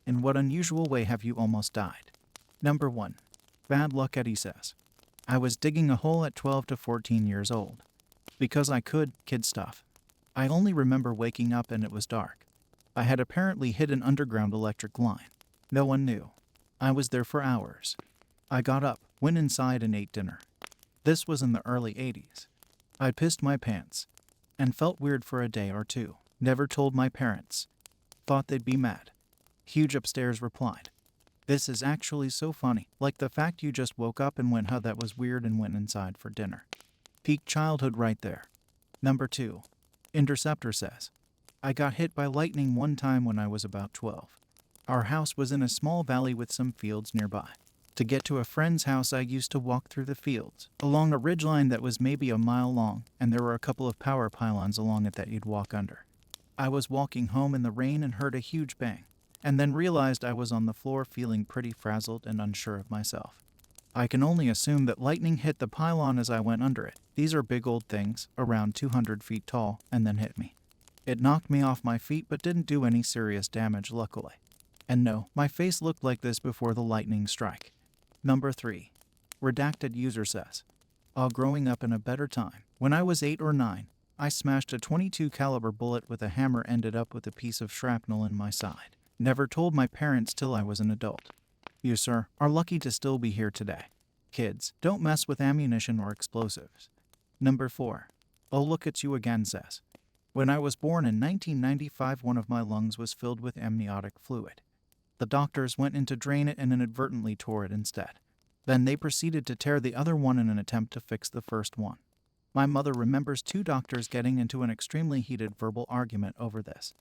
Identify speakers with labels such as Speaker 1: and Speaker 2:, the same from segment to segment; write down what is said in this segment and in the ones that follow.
Speaker 1: In what unusual way have you almost died? Number 1. Bad luck, Eddie says. I was digging a hole at 12 to 14 years old. Because I could, kid stuff. I only remember waking up and it was dark. I had apparently hit an underground electric line. No one knew. I was there for hours. I got up, went inside and ate dinner. This was in the early 80s. I pissed my pants. And felt weird for a day or two. Never told my parents. Thought they'd be mad. Huge upstairs replied. This is actually so funny, like the fact you just woke up and went, "Huh, that was weird," and went inside for dinner. Peak childhood right there. Number 2. Interceptor says. I got hit by lightning one time when I was about 12. Our house was in a small valley with some fields nearby. To get to a friend's house, I used to walk through the fields, along a ridgeline that was maybe a mile long, and there were a couple of power pylons along it that you'd walk under. I was walking home in the rain and heard a huge bang, and then realized I was on the floor feeling pretty frazzled and unsure of myself. I can only assume that lightning hit the pylon as I went under it. These are big old things, around 200 feet tall, and then hit me. It knocked me off my feet but didn't do any serious damage, luckily. And no, my face looked like this before the lightning strike. Number 3. Redacted user says. Growing up in a better time, when I was 8 or 9, I smashed a .22 caliber bullet with a hammer, ended up with a piece of shrapnel in my side. Never told my parents till I was an adult. You, sir, are lucky to still be here today. Kids, don't mess with ammunition or explosives. Number 4. Oh, look at you again says. When I was born in 1995, one of my lungs was filled with amniotic fluid. The doctors went in to drain it and inadvertently tore it instead. Then they proceeded to tear the other one in an attempt to fix the first one. My mother remembers 2 doctors getting into an extremely heated verbal argument over this.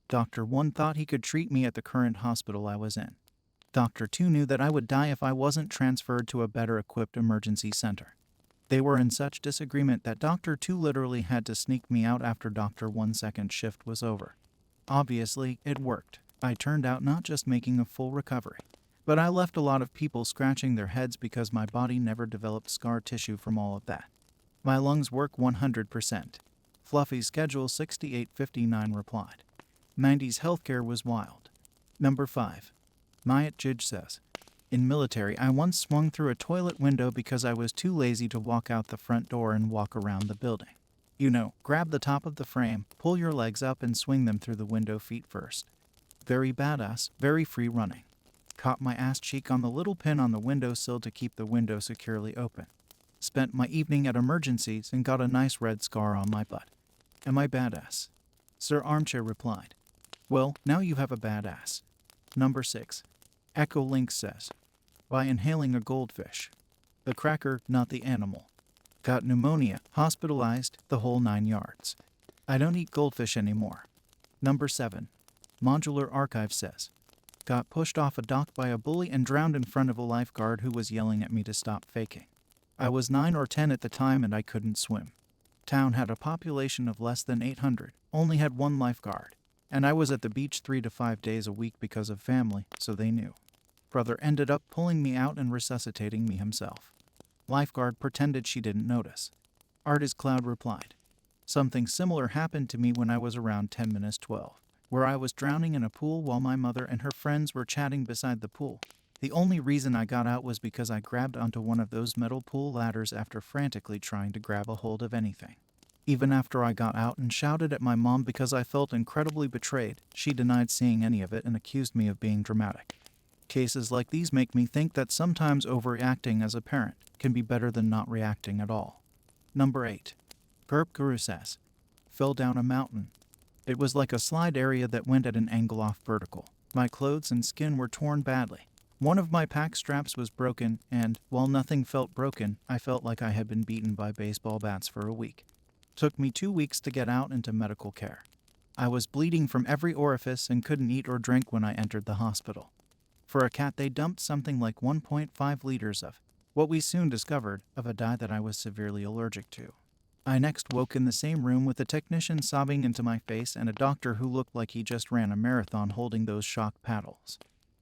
Speaker 1: Dr. 1 thought he could treat me at the current hospital I was in. Dr. 2 knew that I would die if I wasn't transferred to a better equipped emergency center. They were in such disagreement that Dr. 2 literally had to sneak me out after Dr. 1's second shift was over. Obviously, it worked. I turned out not just making a full recovery, but I left a lot of people scratching their heads because my body never developed scar tissue from all of that. My lungs work 100%. Fluffy Schedule 6859 replied. 90s healthcare was wild. Number 5. Mayat Jij says. In military, I once swung through a toilet window because I was too lazy to walk out the front door and walk around the building. You know, grab the top of the frame, pull your legs up and swing them through the window feet first. Very badass, very free running. Caught my ass cheek on the little pin on the windowsill to keep the window securely open. Spent my evening at emergencies and got a nice red scar on my butt. Am I badass? Sir Armchair replied. Well, now you have a badass. Number 6. Echo Link says. By inhaling a goldfish. The cracker, not the animal. Got pneumonia, hospitalized, the whole 9 yards. I don't eat goldfish anymore. Number 7. Modular Archive says. Got pushed off a dock by a bully and drowned in front of a lifeguard who was yelling at me to stop faking. I was 9 or 10 at the time and I couldn't swim. Town had a population of less than 800, only had 1 lifeguard. And I was at the beach 3 to 5 days a week because of family, so they knew. Brother ended up pulling me out and resuscitating me himself. Lifeguard pretended she didn't notice. Artist Cloud replied. Something similar happened to me when I was around 10 minutes 12, where I was drowning in a pool while my mother and her friends were chatting beside the pool. The only reason I got out was because I grabbed onto one of those metal pool ladders after frantically trying to grab a hold of anything. Even after I got out and shouted at my mom because I felt incredibly betrayed, she denied seeing any of it and accused me of being dramatic. Cases like these make me think that sometimes overreacting as a parent can be better than not reacting at all. Number 8. Gerp Guru says. Fell down a mountain. It was like a slide area that went at an angle off vertical. My clothes and skin were torn badly. One of my pack straps was broken, and, while nothing felt broken, I felt like I had been beaten by baseball bats for a week. Took me 2 weeks to get out into medical care. I was bleeding from every orifice and couldn't eat or drink when I entered the hospital. For a cat, they dumped something like 1.5 liters of, what we soon discovered, of a dye that I was severely allergic to. I next woke in the same room with a technician sobbing into my face and a doctor who looked like he just ran a marathon holding those shock paddles.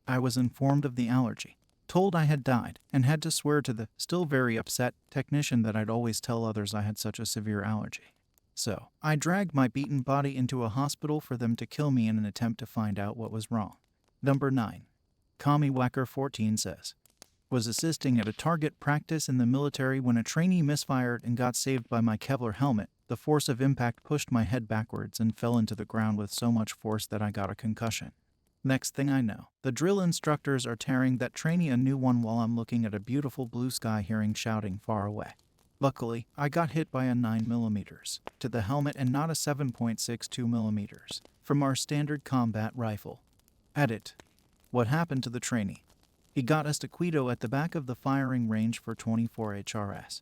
Speaker 1: I was informed of the allergy, told I had died, and had to swear to the, still very upset, technician that I'd always tell others I had such a severe allergy. So, I dragged my beaten body into a hospital for them to kill me in an attempt to find out what was wrong. Number 9. Kami Whacker 14 says, was assisting at a target practice in the military when a trainee misfired and got saved by my Kevlar helmet. The force of impact pushed my head backwards and fell into the ground with so much force that I got a concussion. Next thing I know, the drill instructors are tearing that trainee a new one while I'm looking at a beautiful blue sky hearing shouting far away. Luckily, I got hit by a 9mm to the helmet and not a 7.62mm from our standard combat rifle. Edit. What happened to the trainee? He got estaquido at the back of the firing range for 24 HRS.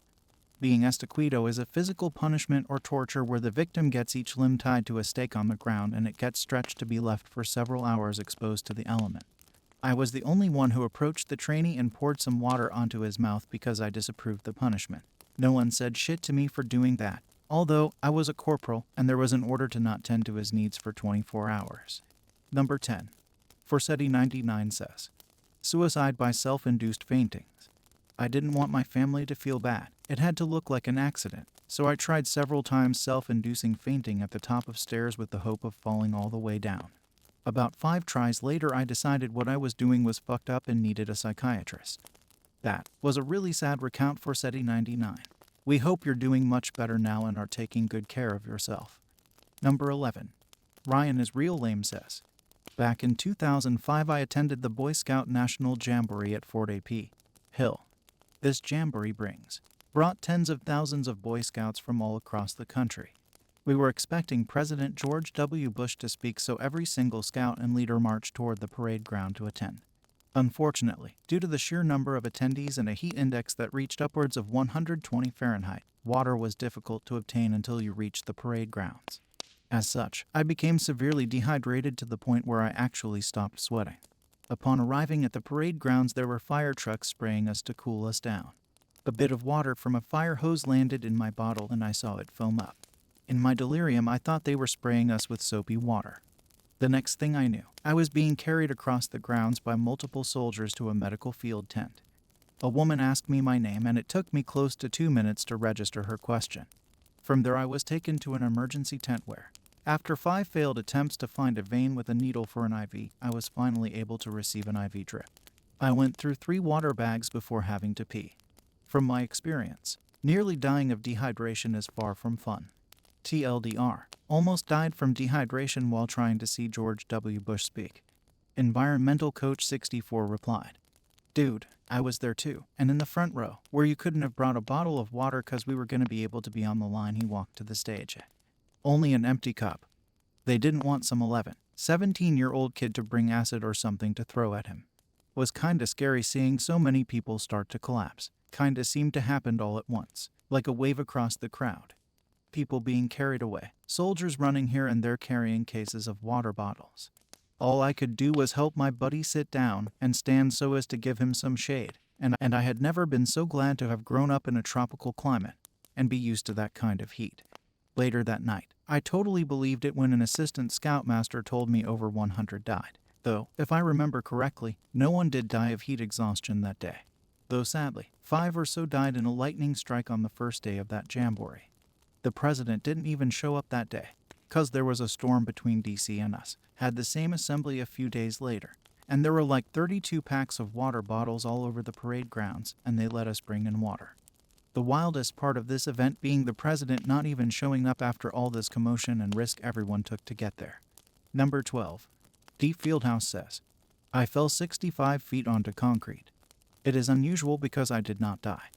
Speaker 1: Being estaquido is a physical punishment or torture where the victim gets each limb tied to a stake on the ground and it gets stretched to be left for several hours exposed to the element. I was the only one who approached the trainee and poured some water onto his mouth because I disapproved the punishment. No one said shit to me for doing that, although I was a corporal and there was an order to not tend to his needs for 24 hours. Number 10. Forsetti 99 says, suicide by self-induced faintings. I didn't want my family to feel bad. It had to look like an accident, so I tried several times self-inducing fainting at the top of stairs with the hope of falling all the way down. About 5 tries later, I decided what I was doing was fucked up and needed a psychiatrist. That was a really sad recount for Forsetti 99. We hope you're doing much better now and are taking good care of yourself. Number 11. Ryan is real lame says, back in 2005 I attended the Boy Scout National Jamboree at Fort AP Hill. This jamboree brought tens of thousands of Boy Scouts from all across the country. We were expecting President George W. Bush to speak, so every single scout and leader marched toward the parade ground to attend. Unfortunately, due to the sheer number of attendees and a heat index that reached upwards of 120 Fahrenheit, water was difficult to obtain until you reached the parade grounds. As such, I became severely dehydrated to the point where I actually stopped sweating. Upon arriving at the parade grounds, there were fire trucks spraying us to cool us down. A bit of water from a fire hose landed in my bottle and I saw it foam up. In my delirium, I thought they were spraying us with soapy water. The next thing I knew, I was being carried across the grounds by multiple soldiers to a medical field tent. A woman asked me my name and it took me close to 2 minutes to register her question. From there I was taken to an emergency tent where, after 5 failed attempts to find a vein with a needle for an IV, I was finally able to receive an IV drip. I went through 3 water bags before having to pee. From my experience, nearly dying of dehydration is far from fun. TLDR, almost died from dehydration while trying to see George W. Bush speak. Environmental Coach 64 replied, dude, I was there too, and in the front row, where you couldn't have brought a bottle of water cause we were gonna be able to be on the line. He walked to the stage. Only an empty cup. They didn't want some 11, 17-year-old kid to bring acid or something to throw at him. Was kinda scary seeing so many people start to collapse. Kinda seemed to happen all at once, like a wave across the crowd. People being carried away, soldiers running here and there carrying cases of water bottles. All I could do was help my buddy sit down and stand so as to give him some shade, and I had never been so glad to have grown up in a tropical climate and be used to that kind of heat. Later that night, I totally believed it when an assistant scoutmaster told me over 100 died. Though, if I remember correctly, no one did die of heat exhaustion that day. Though sadly, 5 or so died in a lightning strike on the first day of that jamboree. The president didn't even show up that day, cause there was a storm between DC and us. Had the same assembly a few days later, and there were like 32 packs of water bottles all over the parade grounds, and they let us bring in water. The wildest part of this event being the president not even showing up after all this commotion and risk everyone took to get there. Number 12. Deep Fieldhouse says, I fell 65 feet onto concrete. It is unusual because I did not die.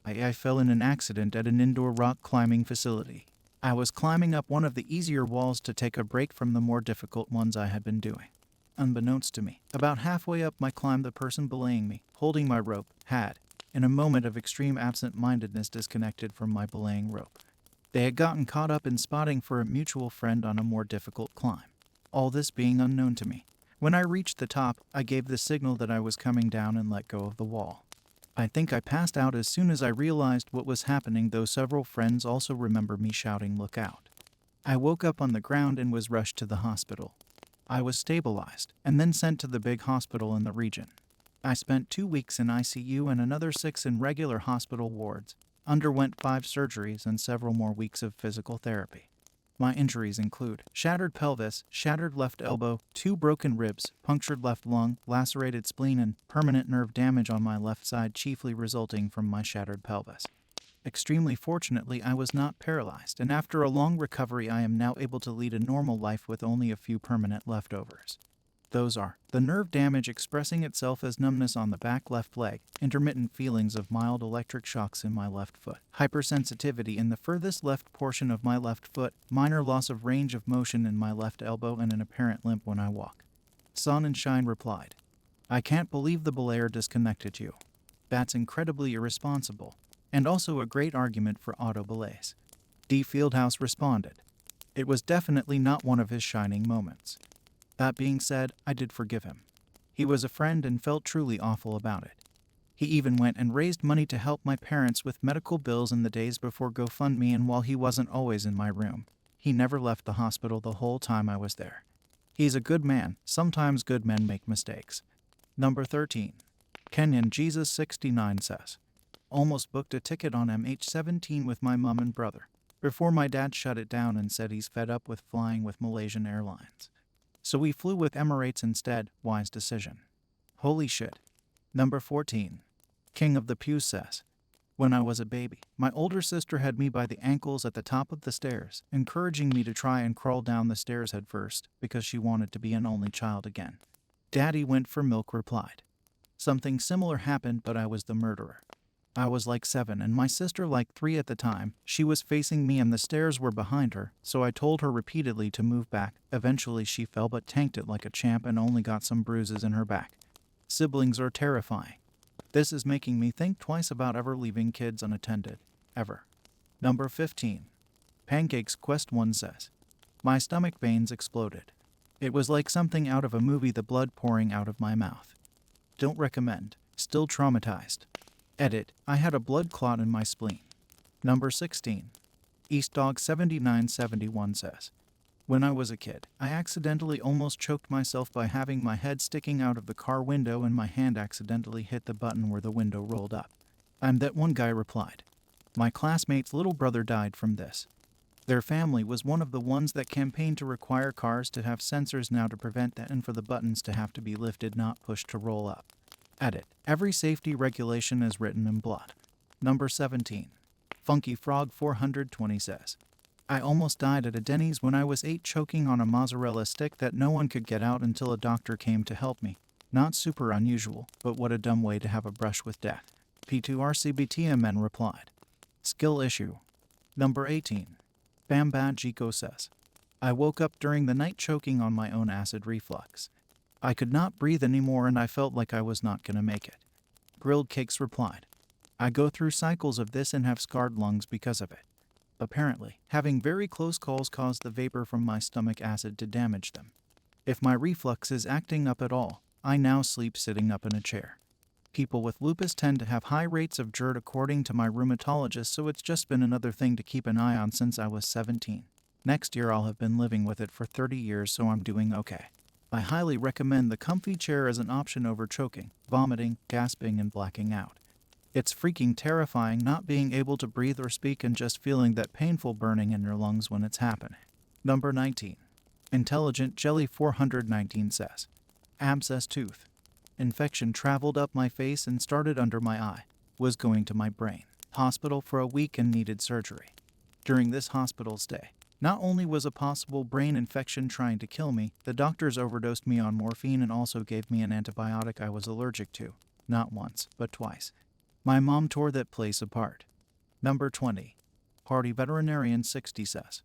Speaker 1: I fell in an accident at an indoor rock climbing facility. I was climbing up one of the easier walls to take a break from the more difficult ones I had been doing. Unbeknownst to me, about halfway up my climb, the person belaying me, holding my rope, had, in a moment of extreme absent-mindedness, disconnected from my belaying rope. They had gotten caught up in spotting for a mutual friend on a more difficult climb. All this being unknown to me. When I reached the top, I gave the signal that I was coming down and let go of the wall. I think I passed out as soon as I realized what was happening, though several friends also remember me shouting, "Look out." I woke up on the ground and was rushed to the hospital. I was stabilized and then sent to the big hospital in the region. I spent 2 weeks in ICU and another 6 in regular hospital wards, underwent 5 surgeries and several more weeks of physical therapy. My injuries include shattered pelvis, shattered left elbow, 2 broken ribs, punctured left lung, lacerated spleen, and permanent nerve damage on my left side, chiefly resulting from my shattered pelvis. Extremely fortunately, I was not paralyzed, and after a long recovery, I am now able to lead a normal life with only a few permanent leftovers. Those are the nerve damage expressing itself as numbness on the back left leg, intermittent feelings of mild electric shocks in my left foot, hypersensitivity in the furthest left portion of my left foot, minor loss of range of motion in my left elbow, and an apparent limp when I walk. Sun and Shine replied, I can't believe the belayer disconnected you. That's incredibly irresponsible, and also a great argument for auto belays. D. Fieldhouse responded, it was definitely not one of his shining moments. That being said, I did forgive him. He was a friend and felt truly awful about it. He even went and raised money to help my parents with medical bills in the days before GoFundMe, and while he wasn't always in my room, he never left the hospital the whole time I was there. He's a good man. Sometimes good men make mistakes. Number 13. Kenyan Jesus 69 says, almost booked a ticket on MH17 with my mom and brother, before my dad shut it down and said he's fed up with flying with Malaysian Airlines. So we flew with Emirates instead. Wise decision. Holy shit. Number 14. King of the Pews says, when I was a baby, my older sister had me by the ankles at the top of the stairs, encouraging me to try and crawl down the stairs head first because she wanted to be an only child again. Daddy went for milk replied. Something similar happened, but I was the murderer. I was like 7 and my sister like 3 at the time. She was facing me and the stairs were behind her, so I told her repeatedly to move back. Eventually she fell but tanked it like a champ and only got some bruises in her back. Siblings are terrifying. This is making me think twice about ever leaving kids unattended. Ever. Number 15. Pancakes Quest 1 says, my stomach veins exploded. It was like something out of a movie, the blood pouring out of my mouth. Don't recommend. Still traumatized. Edit, I had a blood clot in my spleen. Number 16. EastDog 7971 says, when I was a kid, I accidentally almost choked myself by having my head sticking out of the car window and my hand accidentally hit the button where the window rolled up. I'm that one guy replied. My classmate's little brother died from this. Their family was one of the ones that campaigned to require cars to have sensors now to prevent that and for the buttons to have to be lifted, not pushed to roll up. Edit, every safety regulation is written in blood. Number 17. Funky Frog 420 says, I almost died at a Denny's when I was 8, choking on a mozzarella stick that no one could get out until a doctor came to help me. Not super unusual, but what a dumb way to have a brush with death. P2RCBTMN replied. Skill issue. Number 18. Bambad Jiko says, I woke up during the night choking on my own acid reflux. I could not breathe anymore and I felt like I was not gonna make it. Grilled Cakes replied, I go through cycles of this and have scarred lungs because of it. Apparently, having very close calls caused the vapor from my stomach acid to damage them. If my reflux is acting up at all, I now sleep sitting up in a chair. People with lupus tend to have high rates of GERD according to my rheumatologist, so it's just been another thing to keep an eye on since I was 17. Next year I'll have been living with it for 30 years, so I'm doing okay. I highly recommend the comfy chair as an option over choking, vomiting, gasping, and blacking out. It's freaking terrifying not being able to breathe or speak and just feeling that painful burning in your lungs when it's happening. Number 19. Intelligent Jelly 419 says, abscess tooth. Infection traveled up my face and started under my eye. Was going to my brain. Hospital for a week and needed surgery. During this hospital stay, not only was a possible brain infection trying to kill me, the doctors overdosed me on morphine and also gave me an antibiotic I was allergic to. Not once, but twice. My mom tore that place apart. Number 20. Party Veterinarian 60 says,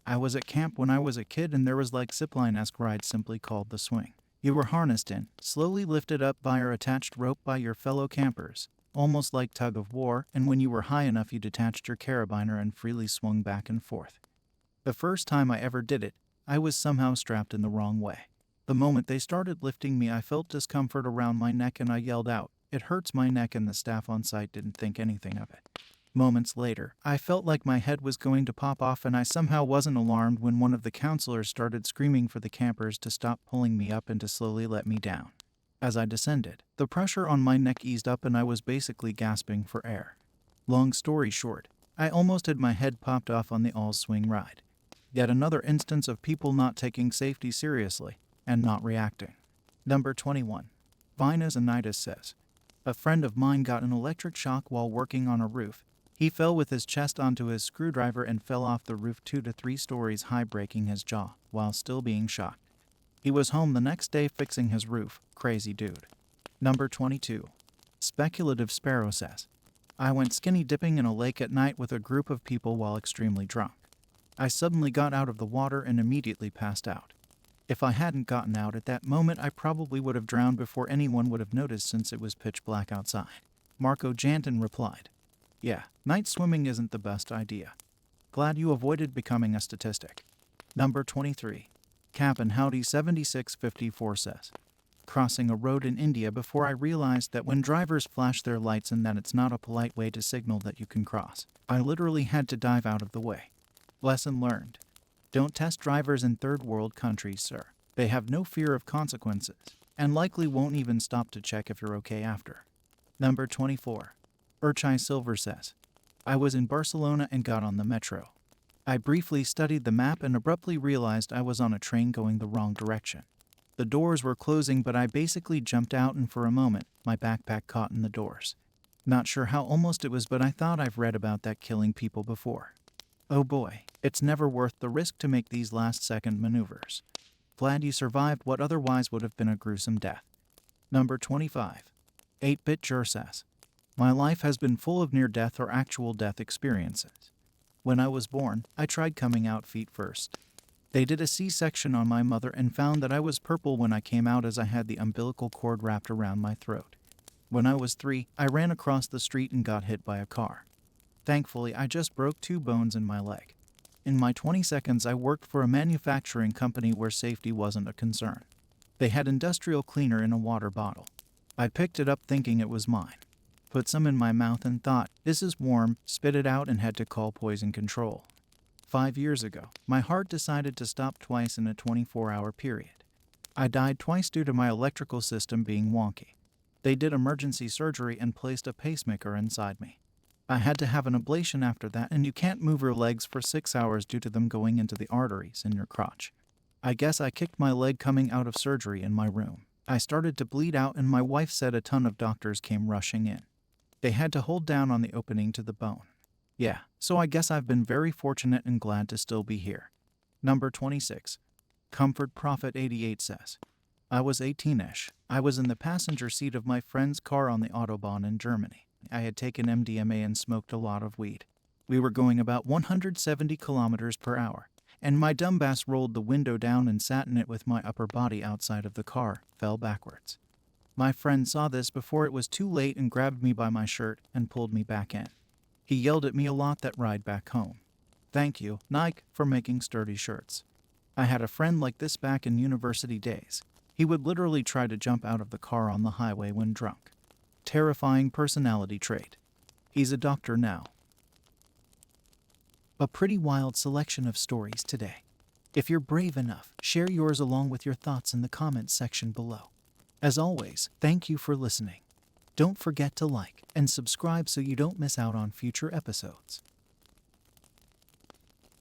Speaker 1: I was at camp when I was a kid and there was like zipline-esque ride simply called the swing. You were harnessed in, slowly lifted up by or attached rope by your fellow campers, almost like tug of war, and when you were high enough you detached your carabiner and freely swung back and forth. The first time I ever did it, I was somehow strapped in the wrong way. The moment they started lifting me, I felt discomfort around my neck and I yelled out, "It hurts my neck," and the staff on site didn't think anything of it. Moments later, I felt like my head was going to pop off and I somehow wasn't alarmed when one of the counselors started screaming for the campers to stop pulling me up and to slowly let me down. As I descended, the pressure on my neck eased up and I was basically gasping for air. Long story short, I almost had my head popped off on the all-swing ride. Yet another instance of people not taking safety seriously and not reacting. Number 21. Vinasonitis says, a friend of mine got an electric shock while working on a roof. He fell with his chest onto his screwdriver and fell off the roof 2 to 3 stories high, breaking his jaw while still being shocked. He was home the next day fixing his roof. Crazy dude. Number 22. Speculative Sparrow says, I went skinny dipping in a lake at night with a group of people while extremely drunk. I suddenly got out of the water and immediately passed out. If I hadn't gotten out at that moment, I probably would have drowned before anyone would have noticed since it was pitch black outside. Marco Janton replied, yeah, night swimming isn't the best idea. Glad you avoided becoming a statistic. Number 23. Cap'n Howdy 7654 says, crossing a road in India before I realized that when drivers flash their lights and that it's not a polite way to signal that you can cross, I literally had to dive out of the way. Lesson learned. Don't test drivers in third world countries, sir. They have no fear of consequences, and likely won't even stop to check if you're okay after. Number 24. Urchai Silver says, I was in Barcelona and got on the metro. I briefly studied the map and abruptly realized I was on a train going the wrong direction. The doors were closing, but I basically jumped out, and for a moment, my backpack caught in the doors. Not sure how almost it was, but I thought I've read about that killing people before. Oh boy, it's never worth the risk to make these last-second maneuvers. Glad you survived what otherwise would have been a gruesome death. Number 25. 8-Bit Jur says, my life has been full of near-death or actual death experiences. When I was born, I tried coming out feet first. They did a C-section on my mother and found that I was purple when I came out, as I had the umbilical cord wrapped around my throat. When I was 3, I ran across the street and got hit by a car. Thankfully, I just broke 2 bones in my leg. In my 20 seconds, I worked for a manufacturing company where safety wasn't a concern. They had industrial cleaner in a water bottle. I picked it up thinking it was mine. Put some in my mouth and thought, this is warm, spit it out, and had to call poison control. 5 years ago, my heart decided to stop twice in a 24-hour period. I died twice due to my electrical system being wonky. They did emergency surgery and placed a pacemaker inside me. I had to have an ablation after that, and you can't move your legs for 6 hours due to them going into the arteries in your crotch. I guess I kicked my leg coming out of surgery in my room. I started to bleed out, and my wife said a ton of doctors came rushing in. They had to hold down on the opening to the bone. Yeah, so I guess I've been very fortunate and glad to still be here. Number 26. Comfort Prophet 88 says, I was 18-ish. I was in the passenger seat of my friend's car on the Autobahn in Germany. I had taken MDMA and smoked a lot of weed. We were going about 170 kilometers per hour, and my dumbass rolled the window down and sat in it with my upper body outside of the car, fell backwards. My friend saw this before it was too late and grabbed me by my shirt and pulled me back in. He yelled at me a lot that ride back home. Thank you, Nike, for making sturdy shirts. I had a friend like this back in university days. He would literally try to jump out of the car on the highway when drunk. Terrifying personality trait. He's a doctor now. A pretty wild selection of stories today. If you're brave enough, share yours along with your thoughts in the comments section below. As always, thank you for listening. Don't forget to like and subscribe so you don't miss out on future episodes.